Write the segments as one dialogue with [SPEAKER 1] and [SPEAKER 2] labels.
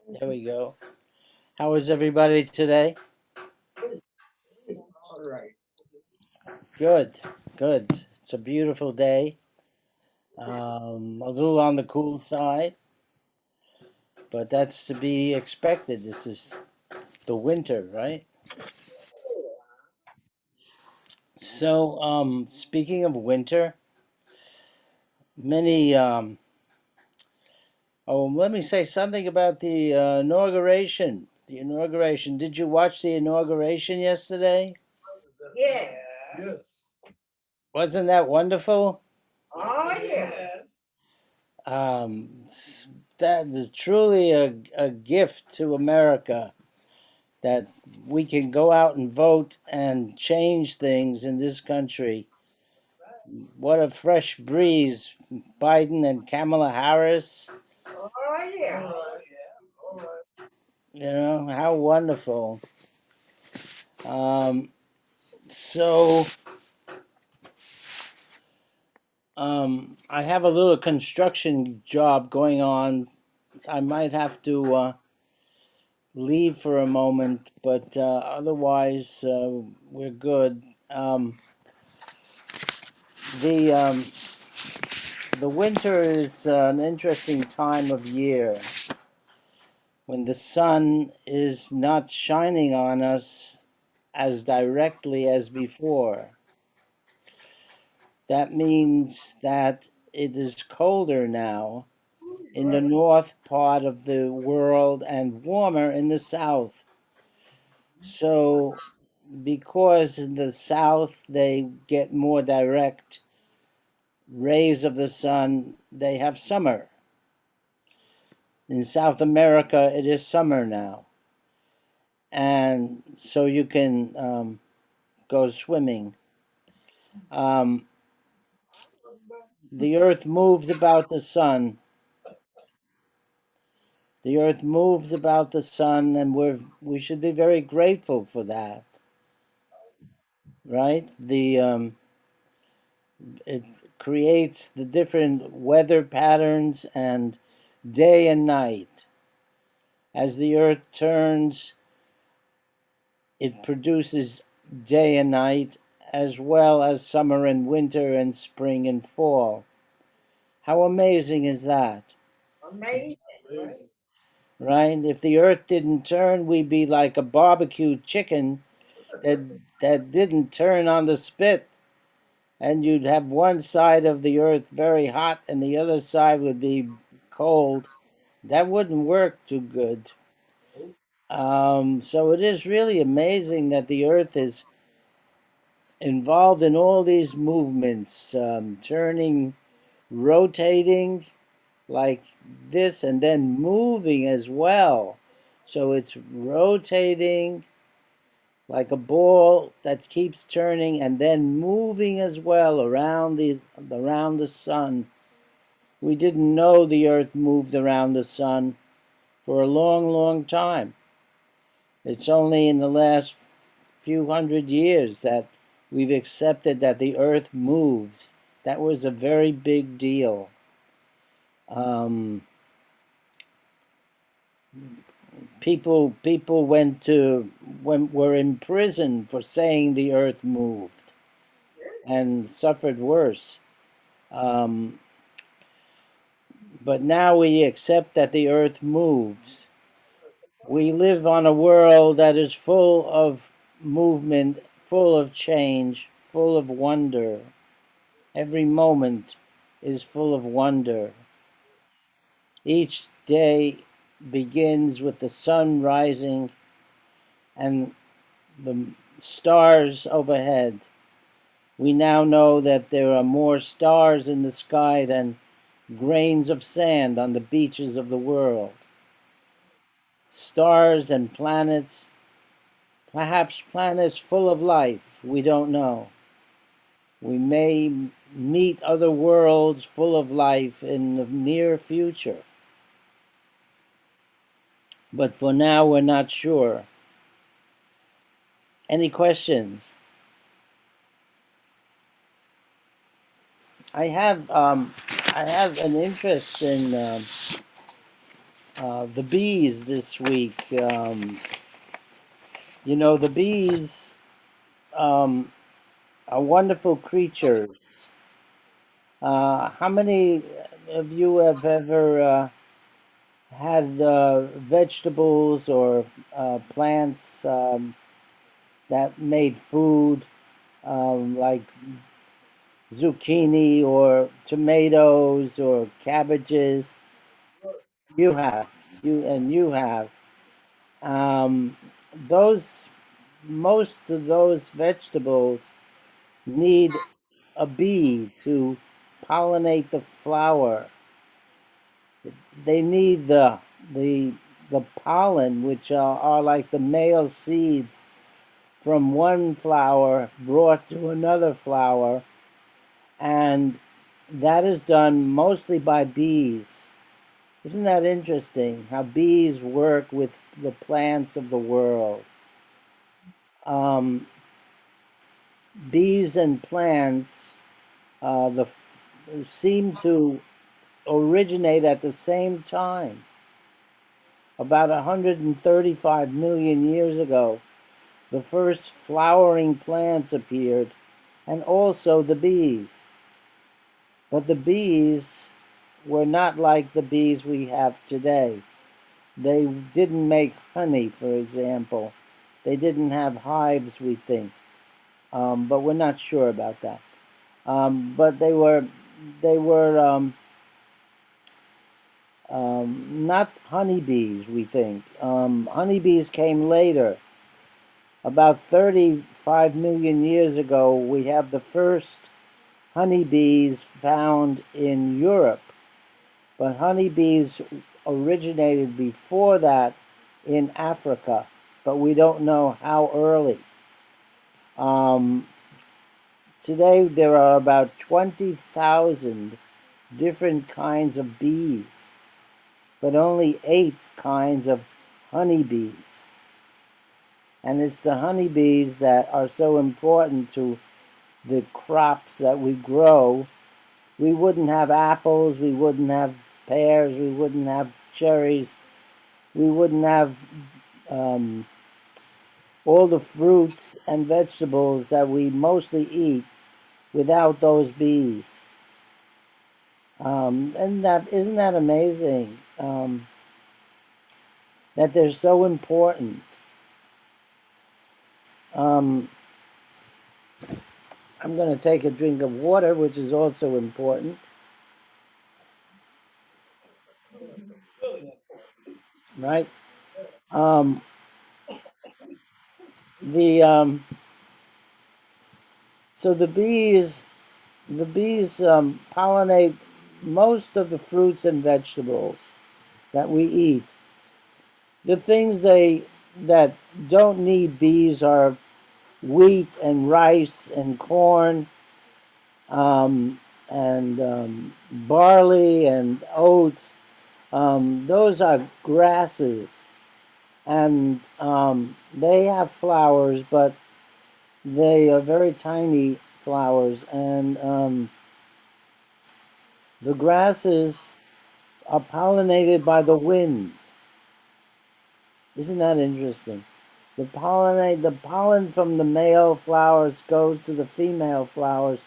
[SPEAKER 1] There we go. How is everybody today? Good, good. It's a beautiful day. A little on the cool side, but that's to be expected. This is the winter, right? So, speaking of winter, many. Oh, let me say something about the inauguration. The inauguration. Did you watch the inauguration yesterday?
[SPEAKER 2] Yeah.
[SPEAKER 1] Wasn't that wonderful?
[SPEAKER 2] Oh, yeah.
[SPEAKER 1] That is truly a gift to America that we can go out and vote and change things in this country. What a fresh breeze. Biden and Kamala Harris,
[SPEAKER 2] Oh, yeah.
[SPEAKER 1] how wonderful. Um, so, I have a little construction job going on. I might have to leave for a moment, but otherwise, we're good. The the winter is an interesting time of year when the sun is not shining on us as directly as before. That means that it is colder now in the north part of the world and warmer in the south. So, because in the south they get more direct rays of the sun, they have summer. In South America, it is summer now. And so you can go swimming. Um, the earth moves about the sun. The earth moves about the sun, and we should be very grateful for that, right? It creates the different weather patterns and day and night. As the earth turns, it produces day and night, as well as summer and winter and spring and fall. How amazing is that?
[SPEAKER 2] Amazing.
[SPEAKER 1] Right? If the earth didn't turn, we'd be like a barbecue chicken that that didn't turn on the spit, and you'd have one side of the earth very hot and the other side would be cold. That wouldn't work too good. So it is really amazing that the earth is involved in all these movements, turning, rotating like this, and then moving as well. So it's rotating like a ball that keeps turning and then moving as well around the sun. We didn't know the earth moved around the sun for a long, long time. It's only in the last few hundred years that we've accepted that the earth moves. That was a very big deal. Um, people were in prison for saying the earth moved and suffered worse. Um, but now we accept that the earth moves. We live on a world that is full of movement, full of change, full of wonder. Every moment is full of wonder. Each day begins with the sun rising and the stars overhead. We now know that there are more stars in the sky than grains of sand on the beaches of the world. Stars and planets, perhaps planets full of life, we don't know. We may meet other worlds full of life in the near future. But for now, we're not sure. Any questions? I have I have an interest in the bees this week. The bees um, are wonderful creatures. How many of you have ever had vegetables or plants that made food, like zucchini or tomatoes or cabbages? You have, you have. Um, those Most of those vegetables need a bee to pollinate the flower. They need the the pollen, which are like the male seeds from one flower brought to another flower, and that is done mostly by bees. Isn't that interesting? How bees work with the plants of the world. Um, Bees and plants seem to originate at the same time. About 135 million years ago, the first flowering plants appeared, and also the bees. But the bees were not like the bees we have today. They didn't make honey, for example. They didn't have hives, we think, but we're not sure about that. But they were not honeybees, we think. Honeybees came later. About 35 million years ago, we have the first honeybees found in Europe. But honeybees originated before that in Africa, but we don't know how early. Um, Today, there are about 20,000 different kinds of bees, but only 8 kinds of honeybees. And it's the honeybees that are so important to the crops that we grow. We wouldn't have apples, we wouldn't have pears, we wouldn't have cherries, we wouldn't have um, all the fruits and vegetables that we mostly eat without those bees. And that isn't that amazing? That they're so important. Um, I'm going to take a drink of water, which is also important, right? Um, the So the bees pollinate most of the fruits and vegetables that we eat. The things they that don't need bees are wheat and rice and corn, and barley and oats. Those are grasses, and they have flowers, but they are very tiny flowers, and the grasses are pollinated by the wind. Isn't that interesting? The pollen from the male flowers goes to the female flowers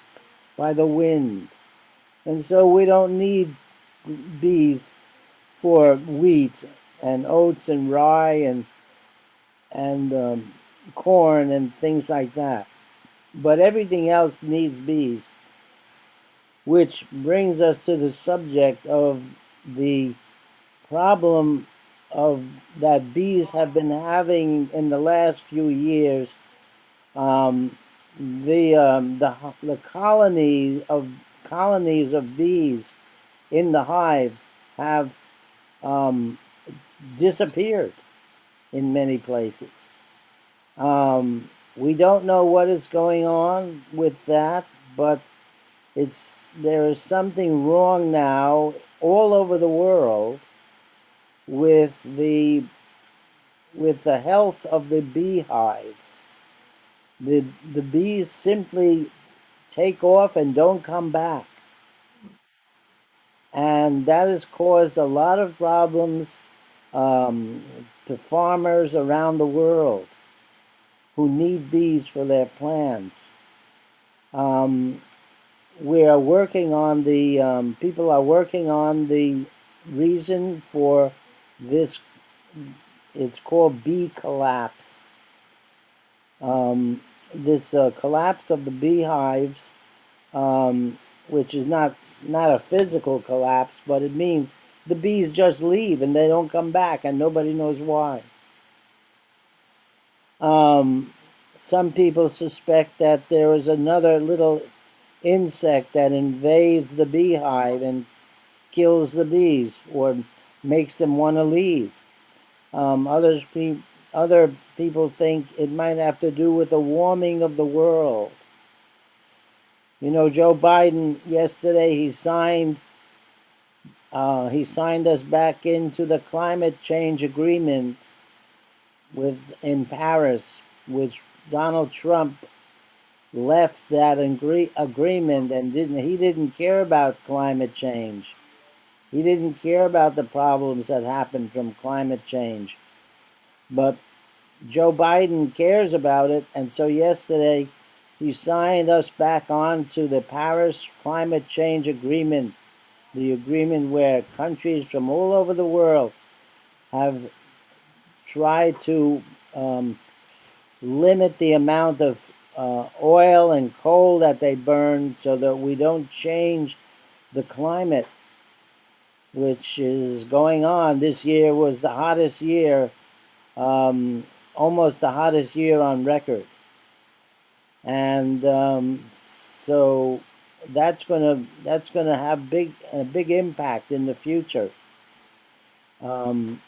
[SPEAKER 1] by the wind. And so we don't need bees for wheat and oats and rye and corn and things like that. But everything else needs bees, which brings us to the subject of the problem of that bees have been having in the last few years. Um, the colonies of bees in the hives have um, disappeared in many places. We don't know what is going on with that, but there is something wrong now all over the world with the health of the beehives. The bees simply take off and don't come back, and that has caused a lot of problems to farmers around the world who need bees for their plants. We are working on the people are working on the reason for this. It's called bee collapse. This collapse of the beehives, which is not a physical collapse, but it means the bees just leave and they don't come back, and nobody knows why. Some people suspect that there is another little insect that invades the beehive and kills the bees or makes them want to leave. Um, others pe- Other people think it might have to do with the warming of the world. You know, Joe Biden yesterday he signed us back into the climate change agreement with in Paris, which Donald Trump left that agreement and didn't care about climate change. He didn't care about the problems that happen from climate change. But Joe Biden cares about it, and so yesterday he signed us back on to the Paris Climate Change Agreement, the agreement where countries from all over the world have tried to limit the amount of oil and coal that they burn so that we don't change the climate, which is going on. This year was the hottest year, almost the hottest year on record. And so that's gonna have a big impact in the future. Um,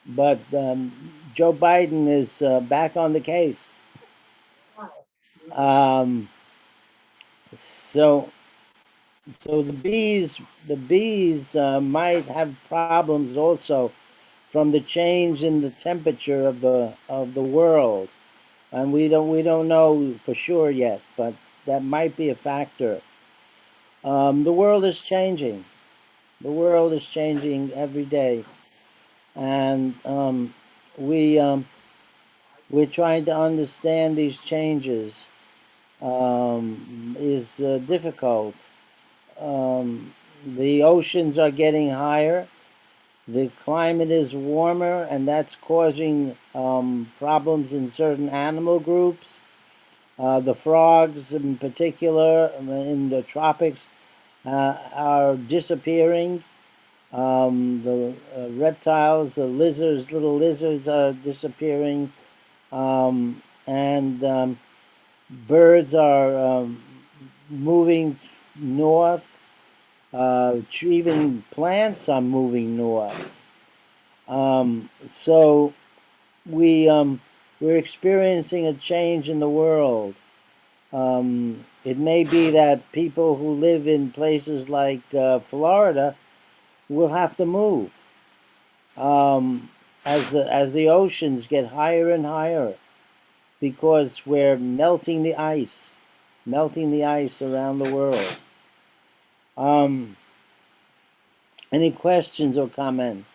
[SPEAKER 1] but Joe Biden is back on the case. Um, so so the bees might have problems also from the change in the temperature of the world, and we don't know for sure yet, but that might be a factor. The world is changing. The world is changing every day, and we we're trying to understand these changes. Is difficult. The oceans are getting higher. The climate is warmer, and that's causing problems in certain animal groups. The frogs, in particular, in the tropics, are disappearing. The reptiles, the lizards, little lizards are disappearing, and birds are moving north. Even plants are moving north. So we're experiencing a change in the world. It may be that people who live in places like Florida will have to move as the oceans get higher and higher because we're melting the ice around the world. Um, any questions or comments?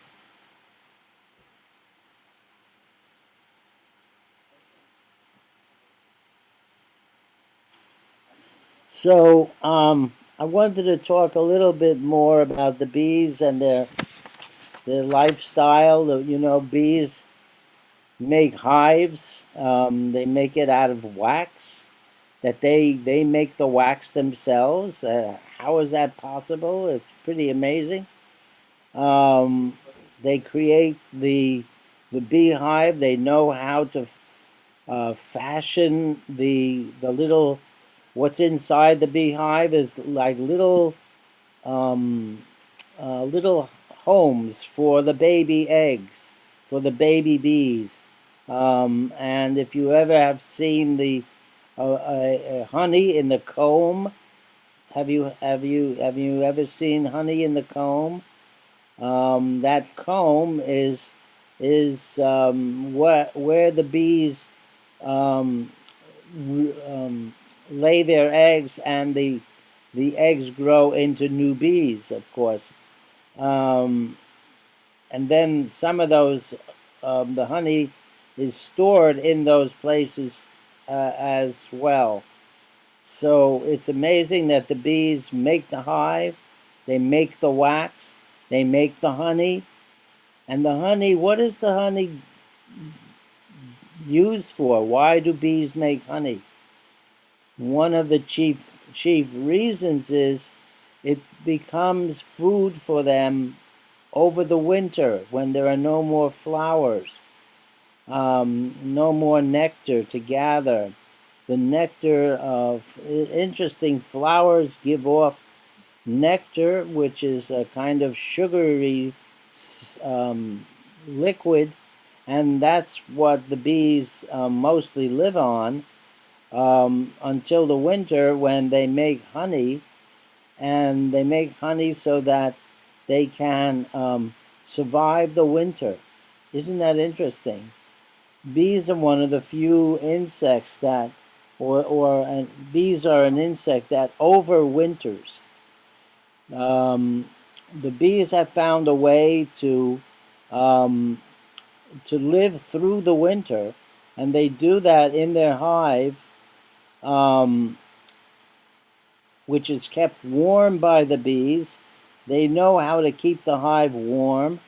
[SPEAKER 1] So I wanted to talk a little bit more about the bees and their lifestyle. Bees make hives. They make it out of wax. That they make the wax themselves. How is that possible? It's pretty amazing. Um, they create the beehive. They know how to fashion the little what's inside the beehive is like um, little homes for the baby eggs, for the baby bees. And if you ever have seen the honey in the comb, have you ever seen honey in the comb? That comb is where the bees um, lay their eggs, and the eggs grow into new bees, of course. Um, and then some of those, the honey is stored in those places as well. So it's amazing that the bees make the hive, they make the wax, they make the honey. And the honey, what is the honey used for? Why do bees make honey? One of the chief reasons is it becomes food for them over the winter when there are no more flowers, no more nectar to gather. The nectar of interesting flowers give off nectar, which is a kind of sugary liquid, and that's what the bees mostly live on until the winter when they make honey, and they make honey so that they can survive the winter. Isn't that interesting? Bees are one of the few insects that, bees are an insect that overwinters. The bees have found a way to live through the winter, and they do that in their hive, um, which is kept warm by the bees. They know how to keep the hive warm,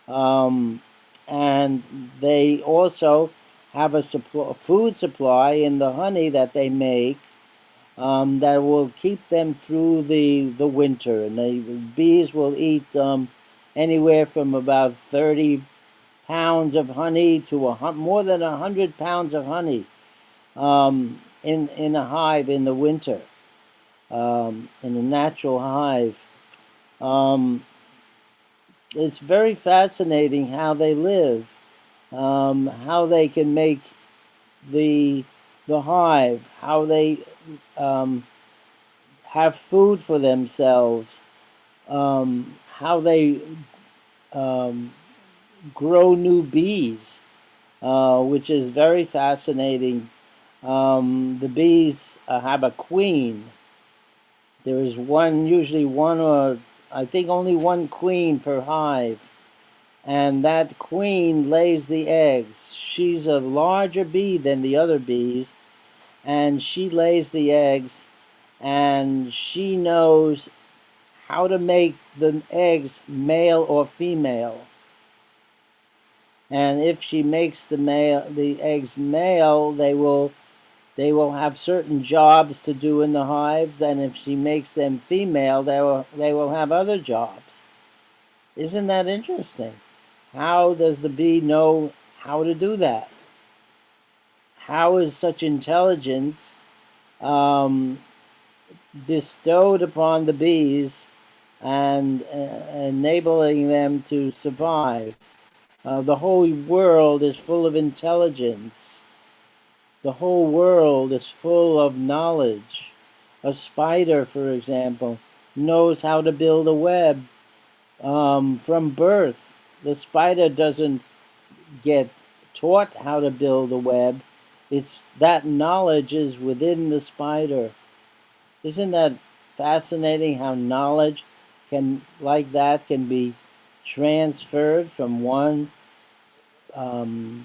[SPEAKER 1] and they also have a food supply in the honey that they make that will keep them through the winter. And the bees will eat anywhere from about 30 pounds of honey to more than 100 pounds of honey in a hive in the winter, in a natural hive. It's very fascinating how they live, how they can make the hive, how they have food for themselves, how they grow new bees, which is very fascinating. The bees have a queen. There is usually one, or I think only one queen per hive. And that queen lays the eggs. She's a larger bee than the other bees, and she lays the eggs, and she knows how to make the eggs male or female. And if she makes the eggs male, they will have certain jobs to do in the hives, and if she makes them female, they will have other jobs. Isn't that interesting? How does the bee know how to do that? How is such intelligence bestowed upon the bees and enabling them to survive? The whole world is full of intelligence. The whole world is full of knowledge. A spider, for example, knows how to build a web from birth. The spider doesn't get taught how to build a web. It's that knowledge is within the spider. Isn't that fascinating how knowledge like that can be transferred from one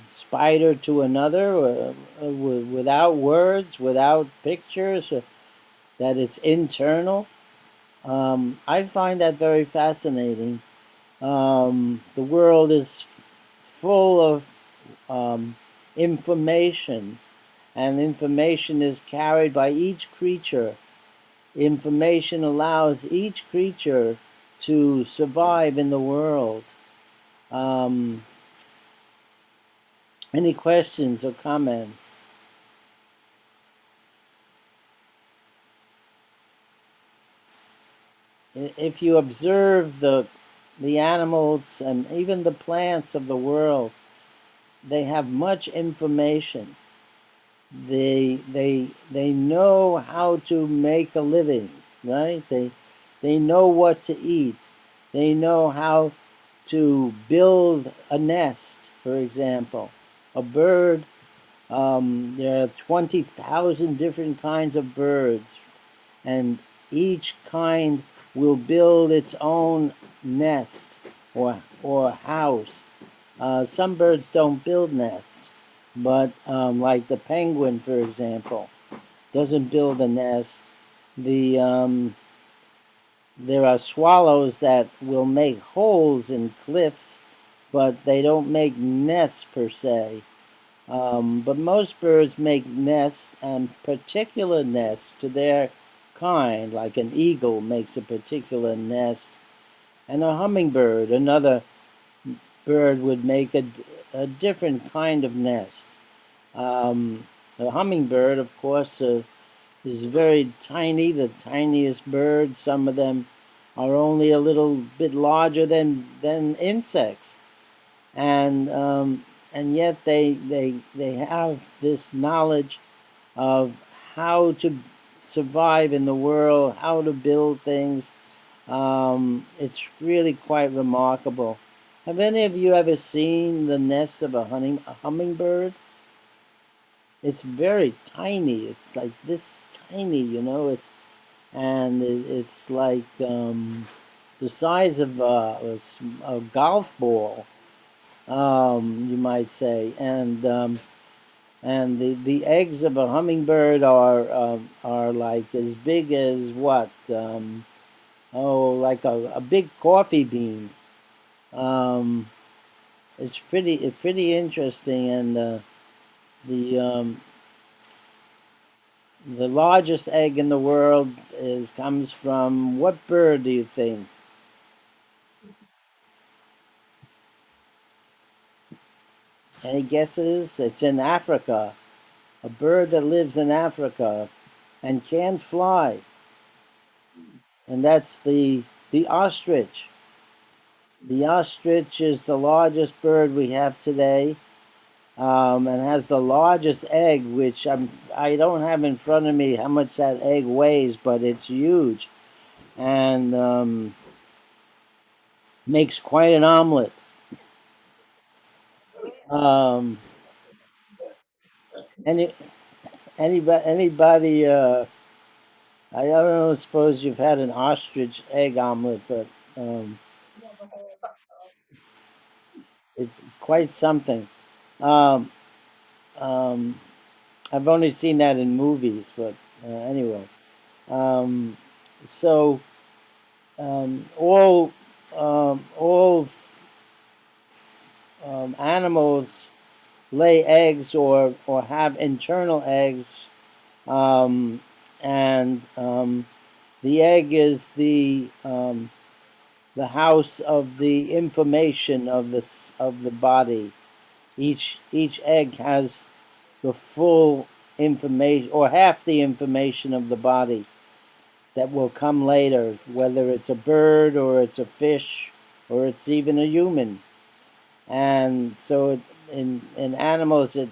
[SPEAKER 1] spider to another without words, without pictures, that it's internal? I find that very fascinating. The world is full of information, and information is carried by each creature. Information allows each creature to survive in the world. Any questions or comments? If you observe the animals and even the plants of the world, they have much information. They know how to make a living, right? They know what to eat. They know how to build a nest, for example. A bird, there are 20,000 different kinds of birds, and each kind will build its own nest or or house. Some birds don't build nests, but like the penguin, for example, doesn't build a nest. The There are swallows that will make holes in cliffs, but they don't make nests per se. But most birds make nests, and particular nests to their kind, like an eagle makes a particular nest, and a hummingbird, another bird, would make a different kind of nest. The hummingbird, of course, is very tiny, the tiniest bird. Some of them are only a little bit larger than insects, and yet they have this knowledge of how to survive in the world, how to build things. It's really quite remarkable. Have any of you ever seen the nest of a hummingbird? It's very tiny. It's like this tiny, it's like the size of a golf ball, you might say, and the eggs of a hummingbird are like as big as what? Like a big coffee bean. Um, it's pretty interesting, and the the largest egg in the world comes from what bird do you think? Any guesses? It's in Africa. A bird that lives in Africa and can't fly, and that's the ostrich. The ostrich is the largest bird we have today, and has the largest egg, which I don't have in front of me how much that egg weighs, but it's huge, and makes quite an omelet. Um, any anybody? I don't know. Suppose you've had an ostrich egg omelet, but um, it's quite something. Um, um, I've only seen that in movies, but anyway. Um, so all animals lay eggs or have internal eggs, um, and the egg is the house of the information of the body. Each egg has the full information or half the information of the body that will come later, whether it's a bird or it's a fish or it's even a human. And so in animals, it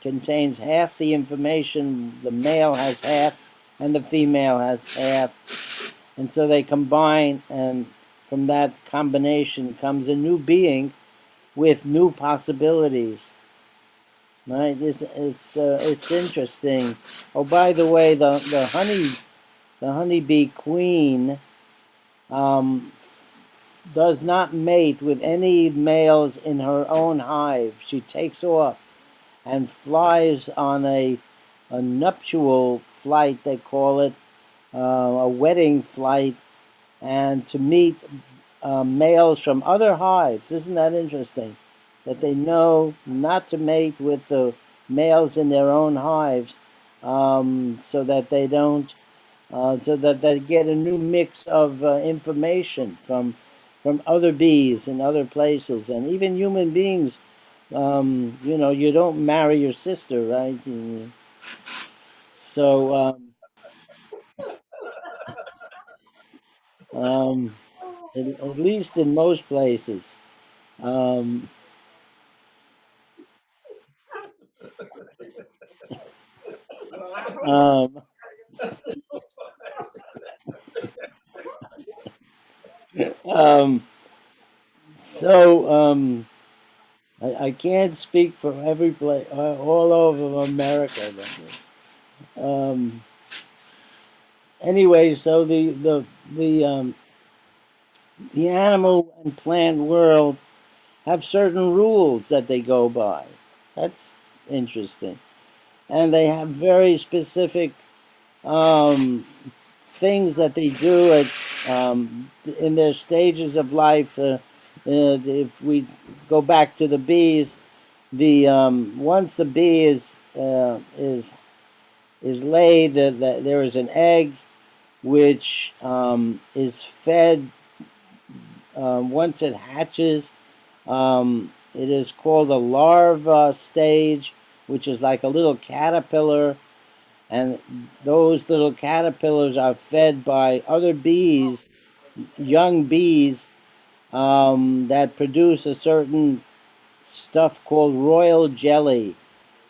[SPEAKER 1] contains half the information. The male has half, and the female has half. And so they combine, and from that combination comes a new being with new possibilities. Right? It's interesting. Oh, by the way, the honeybee queen um, does not mate with any males in her own hive. She takes off and flies on a nuptial flight, they call it, a wedding flight, and to meet males from other hives. Isn't that interesting? That they know not to mate with the males in their own hives, so that they don't, so that they get a new mix of information from other bees and other places, and even human beings. You don't marry your sister, right? So, um, at least in most places. Um, um, um, I can't speak for every place all over America. Um, anyway, so the animal and plant world have certain rules that they go by. That's interesting. And they have very specific um, things that they do in their stages of life. If we go back to the bees, the once the bee is laid, there is an egg which is fed once it hatches. It is called a larva stage, which is like a little caterpillar, and those little caterpillars are fed by other bees, young bees, that produce a certain stuff called royal jelly,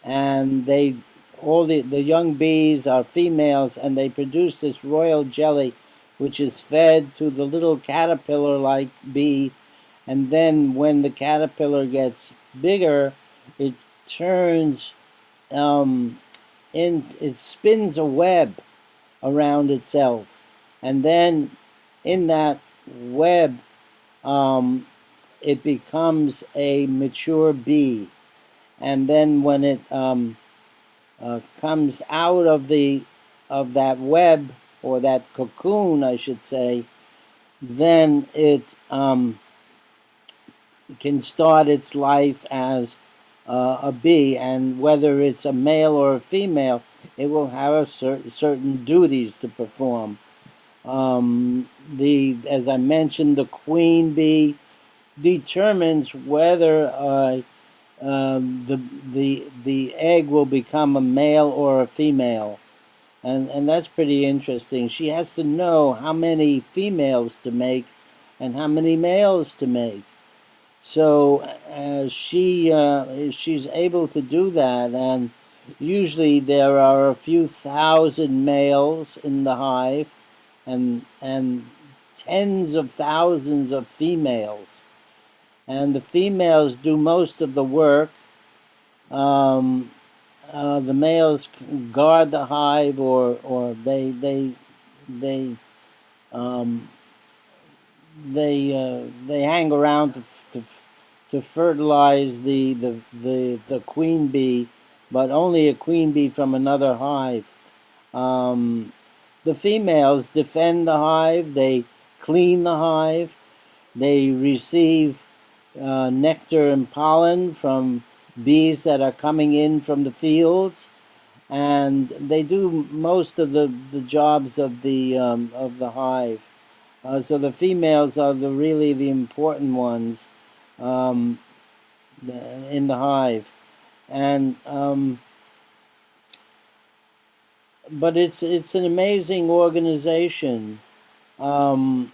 [SPEAKER 1] and they all the young bees are females, and they produce this royal jelly, which is fed to the little caterpillar like bee, and then when the caterpillar gets bigger, it turns um, it spins a web around itself, and then in that web, um, it becomes a mature bee, and then when it comes out of that web, or that cocoon, I should say, then it can start its life as a bee, and whether it's a male or a female, it will have certain duties to perform. As I mentioned, the queen bee determines whether the egg will become a male or a female, and that's pretty interesting. She has to know how many females to make and how many males to make. So she's able to do that, and usually there are a few thousand males in the hive, and tens of thousands of females, and the females do most of the work. Um, the males guard the hive, or they um, they hang around to to fertilize the queen bee, but only a queen bee from another hive. Um, the females defend the hive. They clean the hive. They receive nectar and pollen from bees that are coming in from the fields, and they do most of the jobs of the hive. So the females are really the important ones um, in the hive, and but it's an amazing organization, um,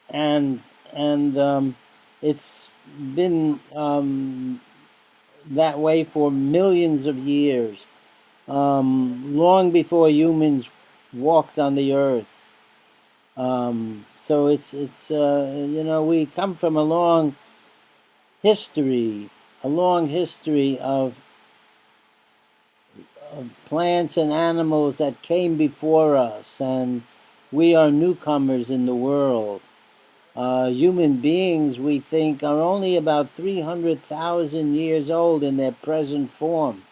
[SPEAKER 1] and and it's been that way for millions of years, long before humans walked on the earth. So it's we come from history, a long history of plants and animals that came before us, and we are newcomers in the world. Human beings, we think, are only about 300,000 years old in their present form,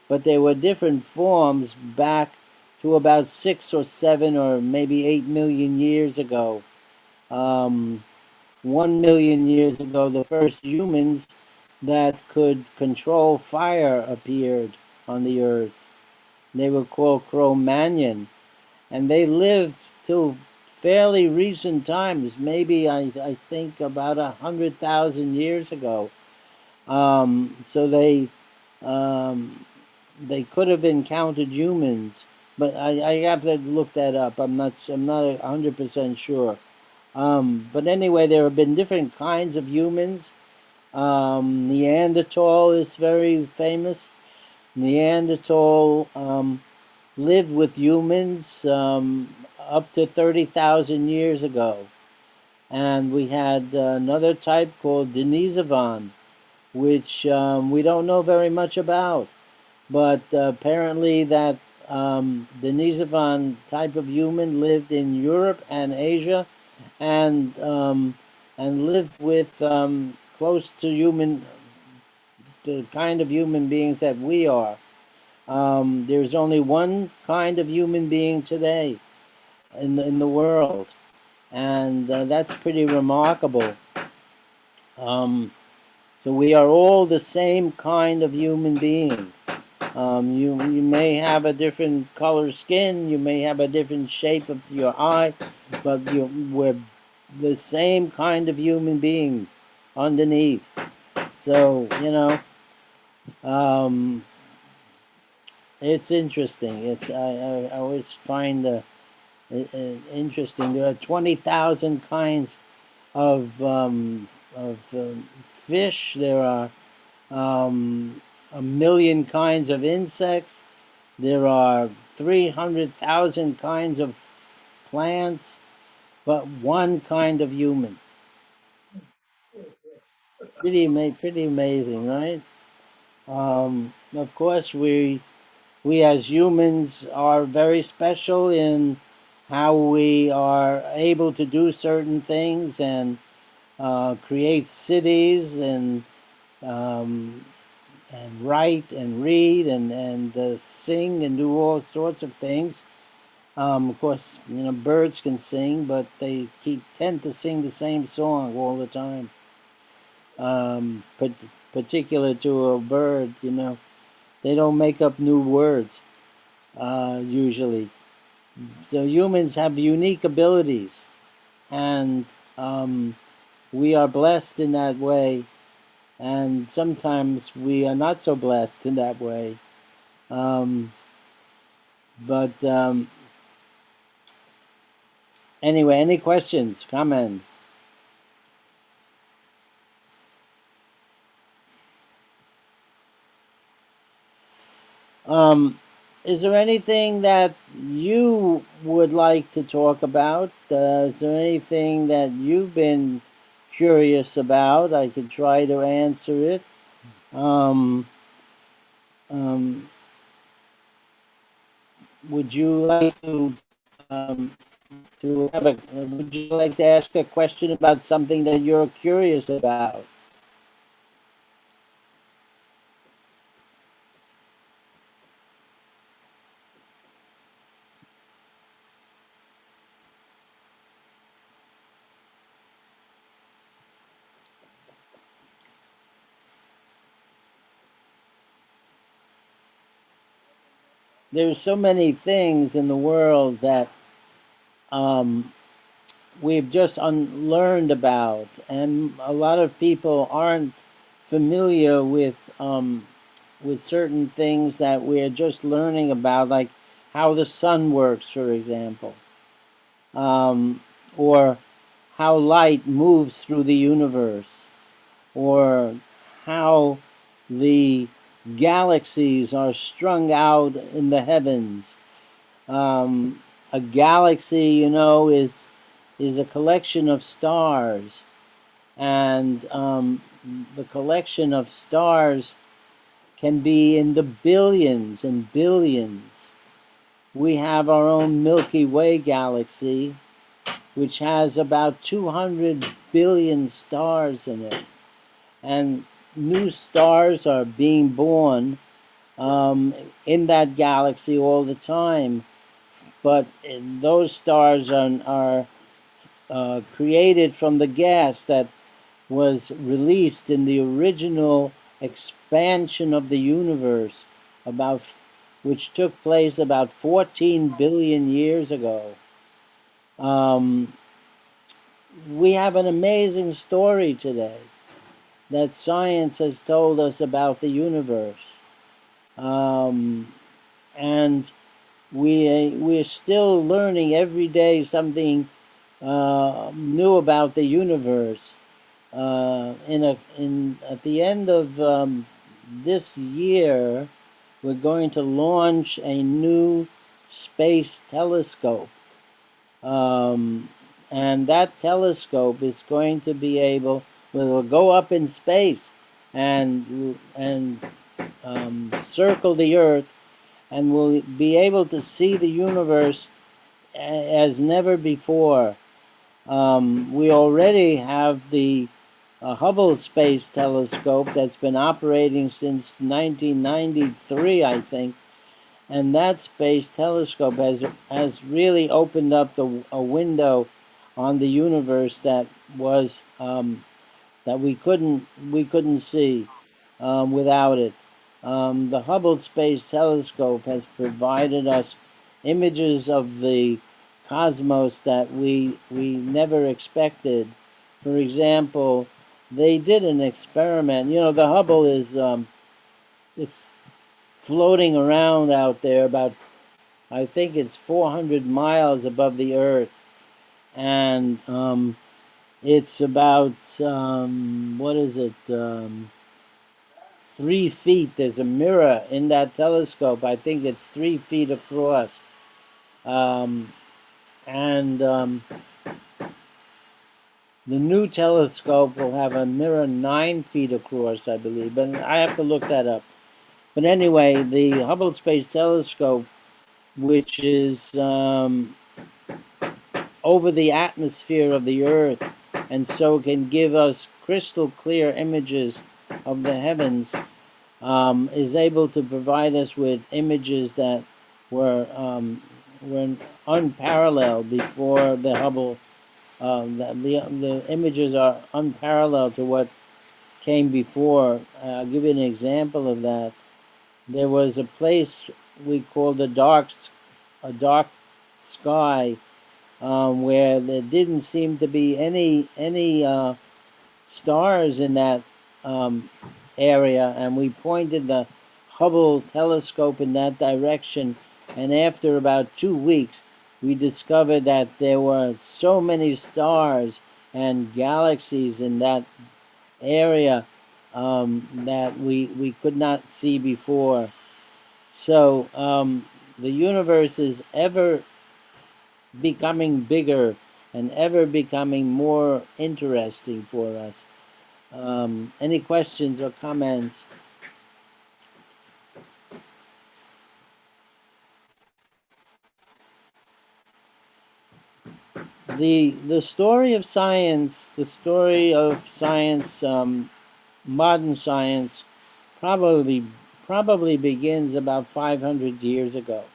[SPEAKER 1] but there were different forms back to about 6 or 7 or maybe 8 million years ago. 1 million years ago, the first humans that could control fire appeared on the earth. They were called Cro-Magnon, and they lived till fairly recent times, maybe I think about 100,000 years ago. So they could have encountered humans, but I have to look that up. I'm not 100% sure. But anyway, there have been different kinds of humans. Neanderthal is very famous. Neanderthal lived with humans up to 30,000 years ago. And we had another type called Denisovan, which we don't know very much about. But apparently that Denisovan type of human lived in Europe and Asia, and lived with close to the kind of human beings that we are. There's only one kind of human being today in the world, and that's pretty remarkable. Um, so we are all the same kind of human being. You may have a different color skin, you may have a different shape of your eye, but we're the same kind of human being underneath. So it's interesting. I always find interesting. There are 20,000 kinds of fish. There are 1 million kinds of insects. There are 300,000 kinds of plants, but one kind of human. Pretty amazing, right? Of course, we as humans are very special in how we are able to do certain things and create cities um, and write and read and sing and do all sorts of things. Of course, birds can sing, but they tend to sing the same song all the time. But particular to a bird, they don't make up new words usually. So humans have unique abilities, and we are blessed in that way. And sometimes we are not so blessed in that way. Um, but anyway, any questions, comments? Um, is there anything that you would like to talk about? Is there anything that you've been curious about? I could try to answer it. Um, um, would you like um, to have a? Would you like to ask a question about something that you're curious about? There's so many things in the world that um, we've just learned about, and a lot of people aren't familiar with certain things that we're just learning about, like how the sun works, for example, um, or how light moves through the universe, or how the galaxies are strung out in the heavens. A galaxy, is a collection of stars, and the collection of stars can be in the billions and billions. We have our own Milky Way galaxy, which has about 200 billion stars in it, and new stars are being born in that galaxy all the time. But those stars are created from the gas that was released in the original expansion of the universe, about which took place about 14 billion years ago. Um, we have an amazing story today that science has told us about the universe, um, and we're still learning every day something new about the universe. In at the end of this year, we're going to launch a new space telescope, um, and that telescope is going to be able. Will go up in space and circle the Earth, and we'll be able to see the universe as never before. We already have the Hubble Space Telescope that's been operating since 1993, I think. And that space telescope has really opened up a window on the universe that was that we couldn't see without it. The Hubble Space Telescope has provided us images of the cosmos that we never expected. For example, they did an experiment. You know, the Hubble is it's floating around out there about, I think it's 400 miles above the Earth, and it's about what is it? 3 feet. There's a mirror in that telescope. I think it's 3 feet across, um, and the new telescope will have a mirror 9 feet across, I believe, but I have to look that up. But anyway, the Hubble Space Telescope, which is over the atmosphere of the Earth, and so can give us crystal clear images of the heavens, is able to provide us with images that were unparalleled before the Hubble. The images are unparalleled to what came before. I'll give you an example of that. There was a place we called a dark sky, where there didn't seem to be any stars in that um, area, and we pointed the Hubble telescope in that direction, and after about 2 weeks we discovered that there were so many stars and galaxies in that area that we could not see before. So the universe is ever becoming bigger and ever becoming more interesting for us. Any questions or comments? The story of science, modern science, probably begins about 500 years ago,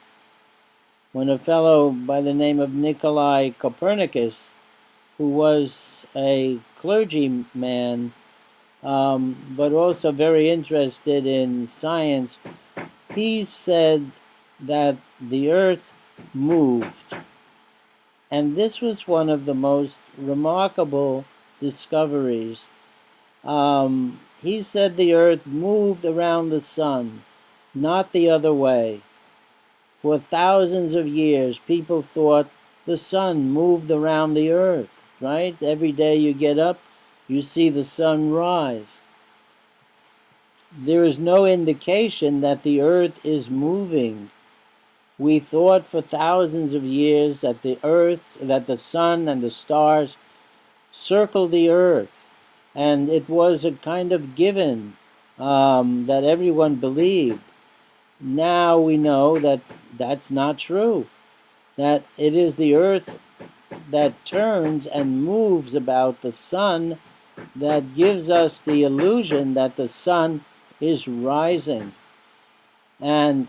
[SPEAKER 1] when a fellow by the name of Nikolai Copernicus, who was a clergyman, but also very interested in science, he said that the Earth moved. And this was one of the most remarkable discoveries. He said the Earth moved around the sun, not the other way. For thousands of years, people thought the sun moved around the Earth, right? Every day you get up, you see the sun rise. There is no indication that the Earth is moving. We thought for thousands of years that the sun and the stars circle the Earth, and it was a kind of given that everyone believed. Now we know that that's not true, that it is the Earth that turns and moves about the sun that gives us the illusion that the sun is rising. And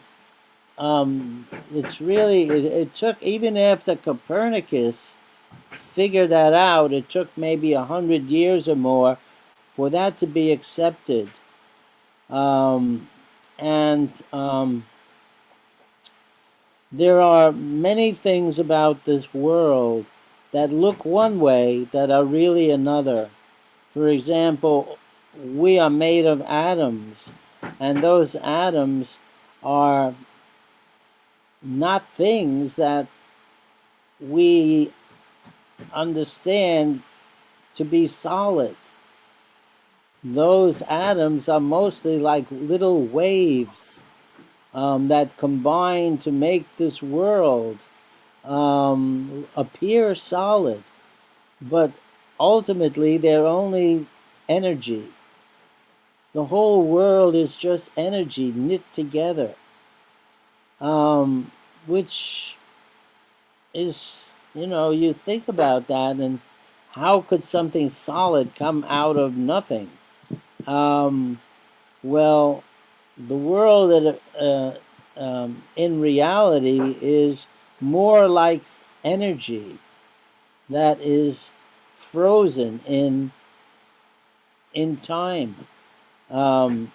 [SPEAKER 1] it took, even after Copernicus figured that out, it took maybe 100 years or more for that to be accepted. And there are many things about this world that look one way that are really another. For example, we are made of atoms, and those atoms are not things that we understand to be solid. Those atoms are mostly like little waves that combine to make this world appear solid, but ultimately they're only energy. The whole world is just energy knit together, which is, you think about that, and How could something solid come out of nothing? Um, well, the world that in reality is more like energy that is frozen in time, um,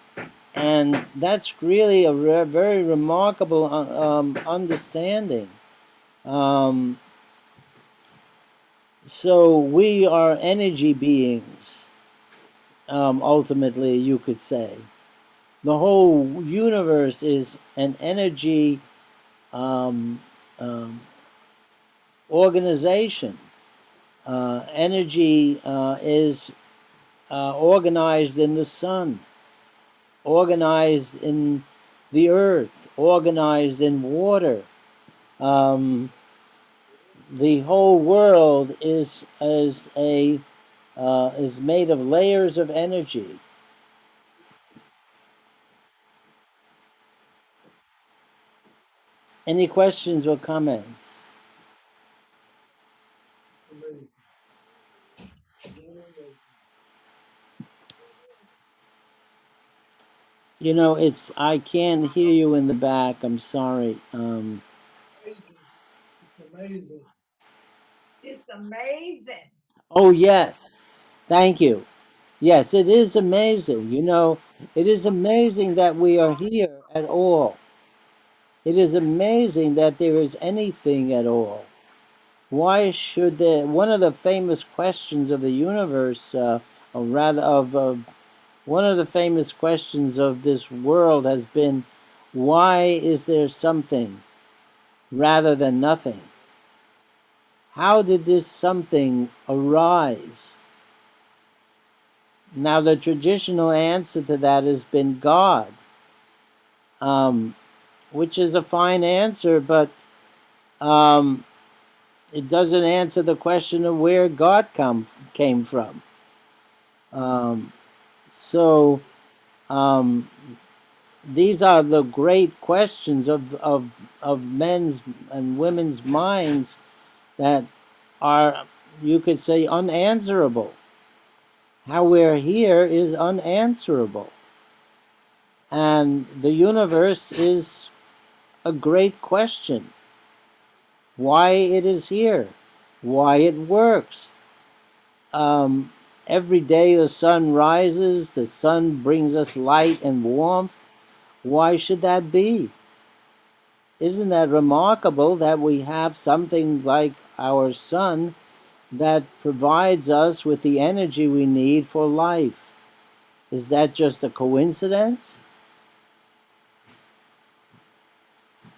[SPEAKER 1] and that's really a very remarkable understanding. Um, so we are energy beings, ultimately, you could say. The whole universe is an energy um, um, organization. Energy is organized in the sun, organized in the earth, organized in water. Um, the whole world is made of layers of energy. Any questions or comments? You know, it's I can't hear you in the back. I'm sorry.
[SPEAKER 2] It's amazing. It's amazing.
[SPEAKER 1] Oh yes, thank you. Yes, it is amazing. You know, it is amazing that we are here at all. It is amazing that there is anything at all. Why should there? One of the famous questions of the universe, or rather one of the famous questions of this world has been, why is there something rather than nothing? How did this something arise? Now, the traditional answer to that has been God, um, which is a fine answer, but um, it doesn't answer the question of where came from. Um, so um, these are the great questions of men's and women's minds that are, you could say, unanswerable. How we're here is unanswerable. And the universe is a great question. Why it is here, why it works. Um, every day the sun rises, the sun brings us light and warmth. Why should that be? Isn't that remarkable that we have something like our sun that provides us with the energy we need for life? Is that just a coincidence?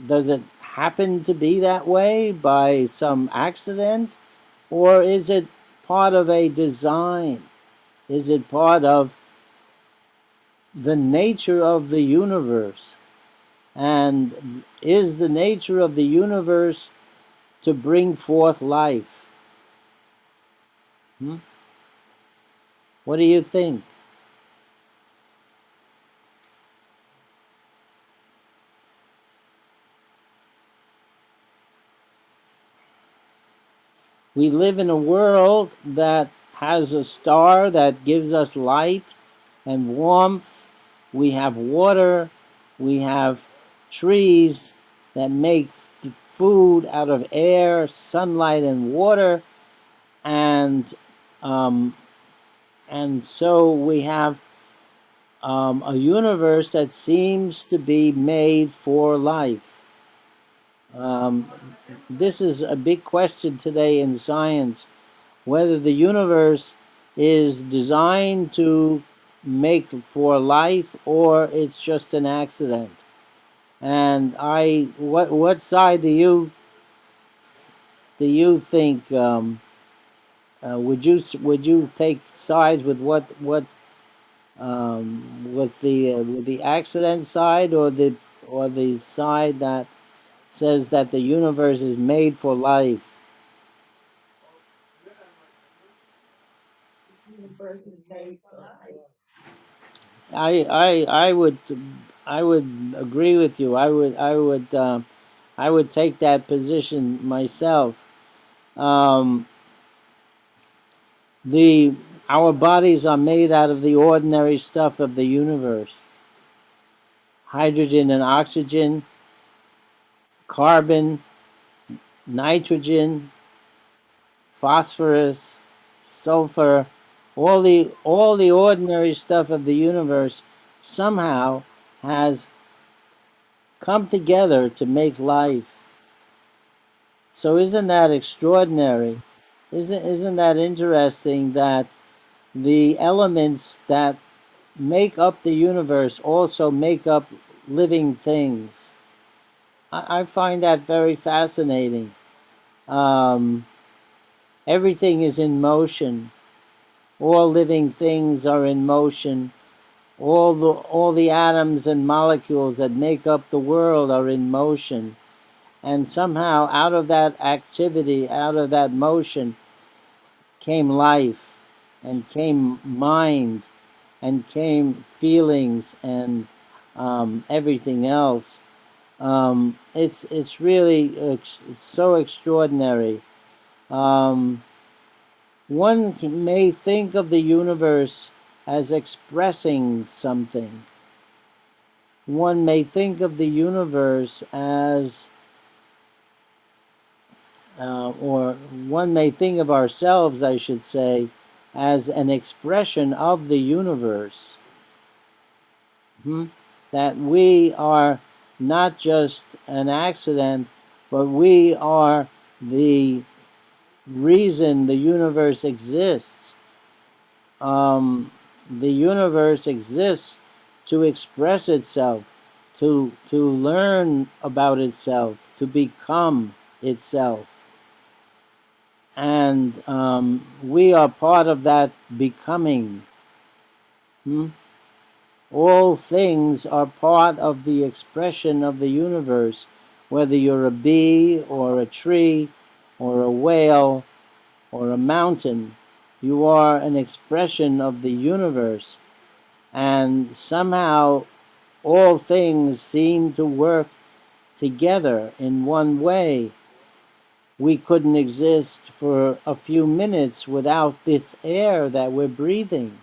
[SPEAKER 1] Does it happen to be that way by some accident? Or is it part of a design? Is it part of the nature of the universe? And is the nature of the universe to bring forth life? Hmm? What do you think? We live in a world that has a star that gives us light and warmth. We have water. We have trees that make food out of air, sunlight, and water. And um, and so we have a universe that seems to be made for life. Um, this is a big question today in science, whether the universe is designed to make for life or it's just an accident. And what side do you think? Would you take sides with with the accident side, or the side that says that the universe is made for life?
[SPEAKER 2] Universe is made for life.
[SPEAKER 1] I would agree with you. I would take that position myself. Um, The our bodies are made out of the ordinary stuff of the universe: hydrogen and oxygen, carbon, nitrogen, phosphorus, sulfur, all the ordinary stuff of the universe somehow has come together to make life. So isn't that extraordinary? Isn't that interesting that the elements that make up the universe also make up living things? I find that very fascinating. Um, Everything is in motion. All living things are in motion. All the atoms and molecules that make up the world are in motion. And somehow out of that activity, out of that motion, came life, and came mind, and came feelings, and everything else. It's really so extraordinary. Um, One may think of the universe as expressing something. One may think of the universe as, or one may think of ourselves, I should say, as an expression of the universe. That we are not just an accident, but we are the reason the universe exists. The universe exists to express itself, to learn about itself, to become itself. And we are part of that becoming. All things are part of the expression of the universe, whether you're a bee or a tree or a whale or a mountain. You are an expression of the universe. And somehow all things seem to work together in one way. We couldn't exist for a few minutes without this air that we're breathing.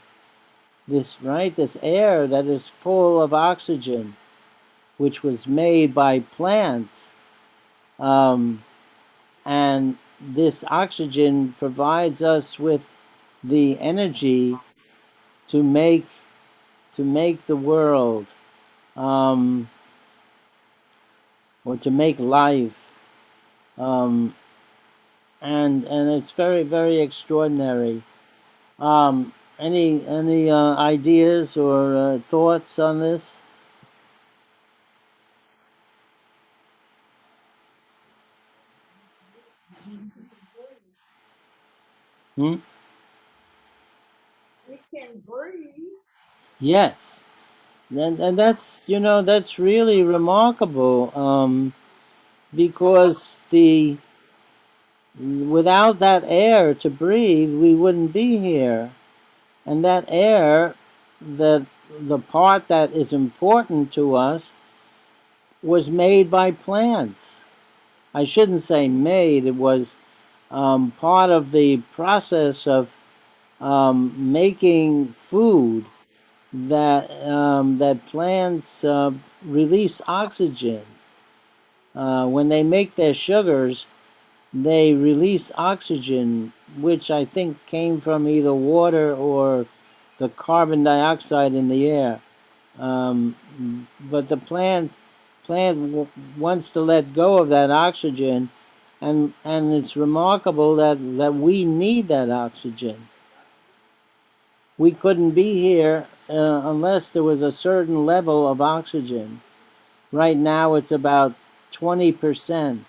[SPEAKER 1] This air that is full of oxygen, which was made by plants. Um, and this oxygen provides us with the energy to make the world, um, or to make life, um, and it's very, very extraordinary. Any ideas or thoughts on this? Hmm?
[SPEAKER 2] We can breathe.
[SPEAKER 1] Yes, and that's really remarkable, because the without that air to breathe, we wouldn't be here. And that air, the part that is important to us, was made by plants. I shouldn't say made, it was part of the process of making food, that plants release oxygen. When they make their sugars, they release oxygen, which I think came from either water or the carbon dioxide in the air. Um, but the plant wants to let go of that oxygen, and it's remarkable that we need that oxygen. We couldn't be here unless there was a certain level of oxygen. Right now it's about 20%,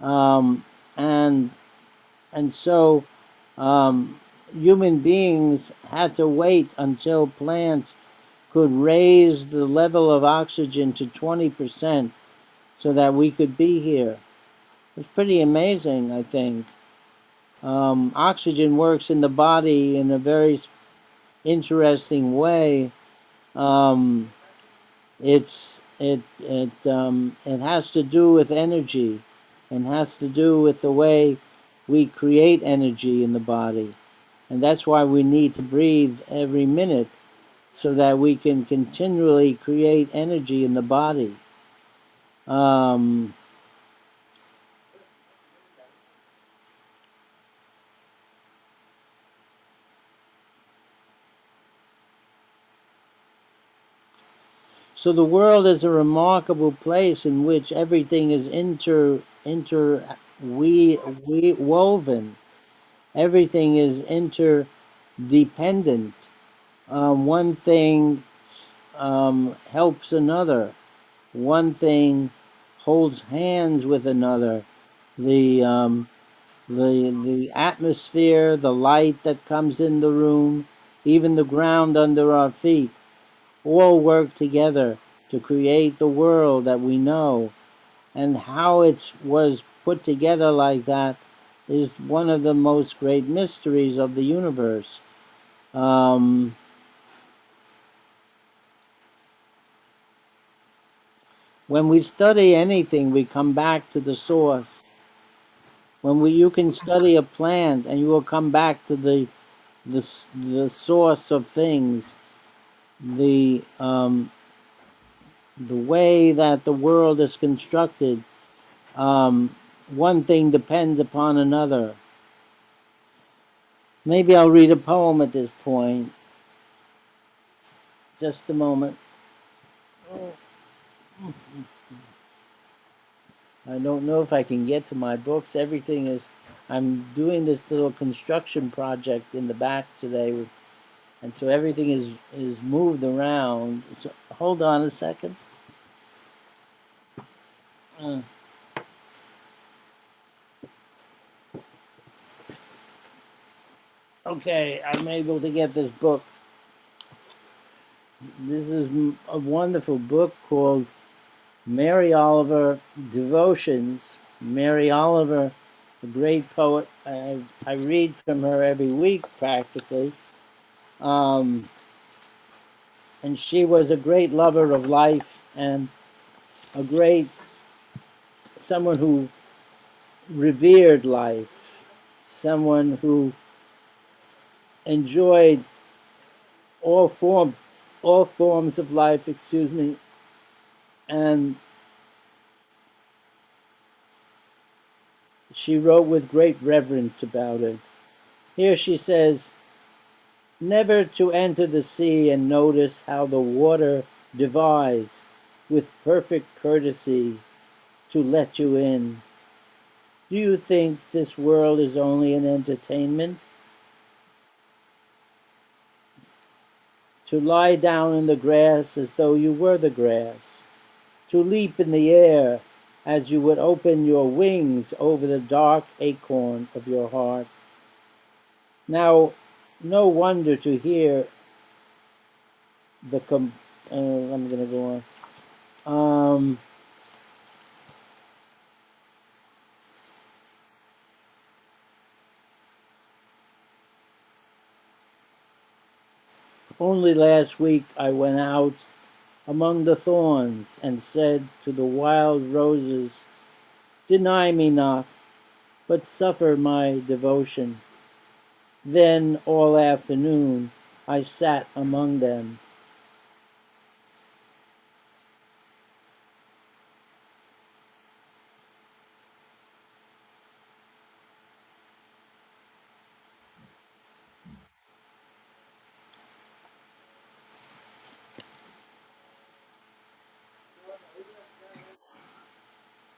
[SPEAKER 1] um, and so human beings had to wait until plants could raise the level of oxygen to 20% so that we could be here. It's pretty amazing, I think. Oxygen works in the body in a very interesting way. Um, it has to do with energy, and has to do with the way we create energy in the body. And that's why we need to breathe every minute, so that we can continually create energy in the body. Um, so the world is a remarkable place in which everything is woven. Everything is interdependent. One thing helps another. One thing holds hands with another. The the atmosphere, the light that comes in the room, even the ground under our feet, all work together to create the world that we know. And how it was put together like that is one of the most great mysteries of the universe. Um, when we study anything, we come back to the source. You can study a plant and you will come back to the source of things, the way that the world is constructed. One thing depends upon another. Maybe I'll read a poem at this point. Just a moment. I don't know if I can get to my books. Everything is. I'm doing this little construction project in the back today, and so everything is moved around. So hold on a second. Okay, I'm able to get this book. This is a wonderful book called Mary Oliver Devotions. Mary Oliver, a great poet. I read from her every week practically. And she was a great lover of life and a great someone who revered life, someone who enjoyed all forms of life, excuse me, and she wrote with great reverence about it. Here she says, never to enter the sea and notice how the water divides with perfect courtesy to let you in. Do you think this world is only an entertainment? To lie down in the grass as though you were the grass, to leap in the air as you would open your wings over the dark acorn of your heart. Now, no wonder to hear I'm going to go on. Only last week I went out among the thorns and said to the wild roses, deny me not, but suffer my devotion. Then all afternoon I sat among them.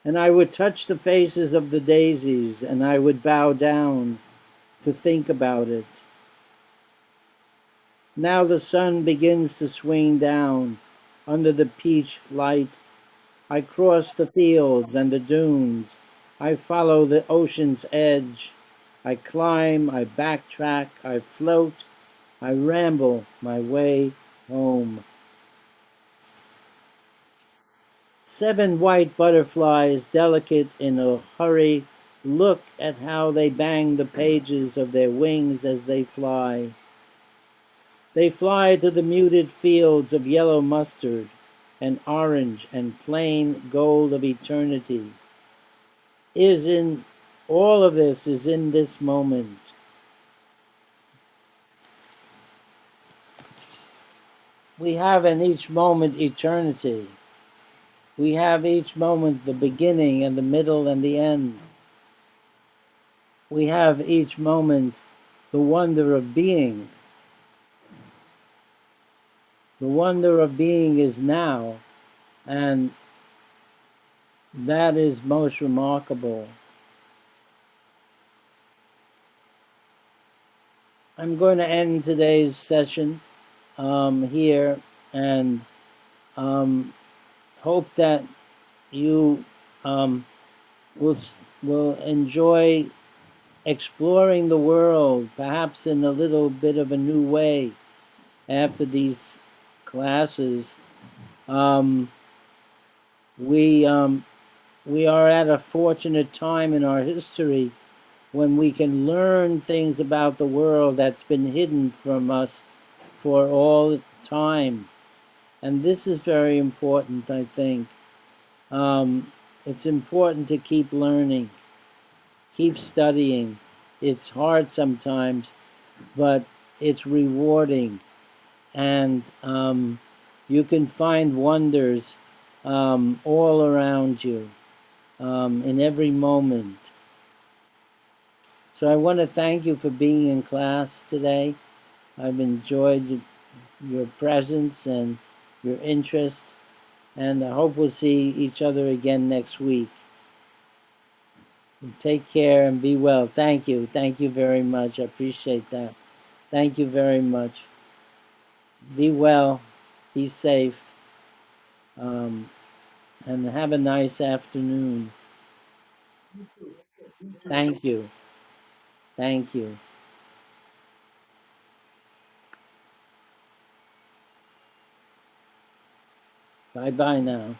[SPEAKER 1] And I would touch the faces of the daisies, and I would bow down to think about it. Now the sun begins to swing down under the peach light. I cross the fields and the dunes. I follow the ocean's edge. I climb, I backtrack, I float, I ramble my way home. 7 white butterflies, delicate in a hurry, look at how they bang the pages of their wings as they fly. They fly to the muted fields of yellow mustard and orange and plain gold of eternity. Isn't All of this is in this moment. We have in each moment eternity. We have each moment the beginning and the middle and the end. We have each moment the wonder of being. The wonder of being is now, and that is most remarkable. I'm going to end today's session here, and hope that you will will enjoy exploring the world, perhaps in a little bit of a new way after these classes. Um, we we are at a fortunate time in our history when we can learn things about the world that's been hidden from us for all time. And this is very important, I think. It's important to keep learning, keep studying. It's hard sometimes, but it's rewarding. And you can find wonders all around you in every moment. So I want to thank you for being in class today. I've enjoyed your presence and your interest, and I hope we'll see each other again next week. Take care and be well. Thank you. Thank you very much. I appreciate that. Thank you very much. Be well. Be safe. Um, and have a nice afternoon. Thank you. Thank you. Bye bye now.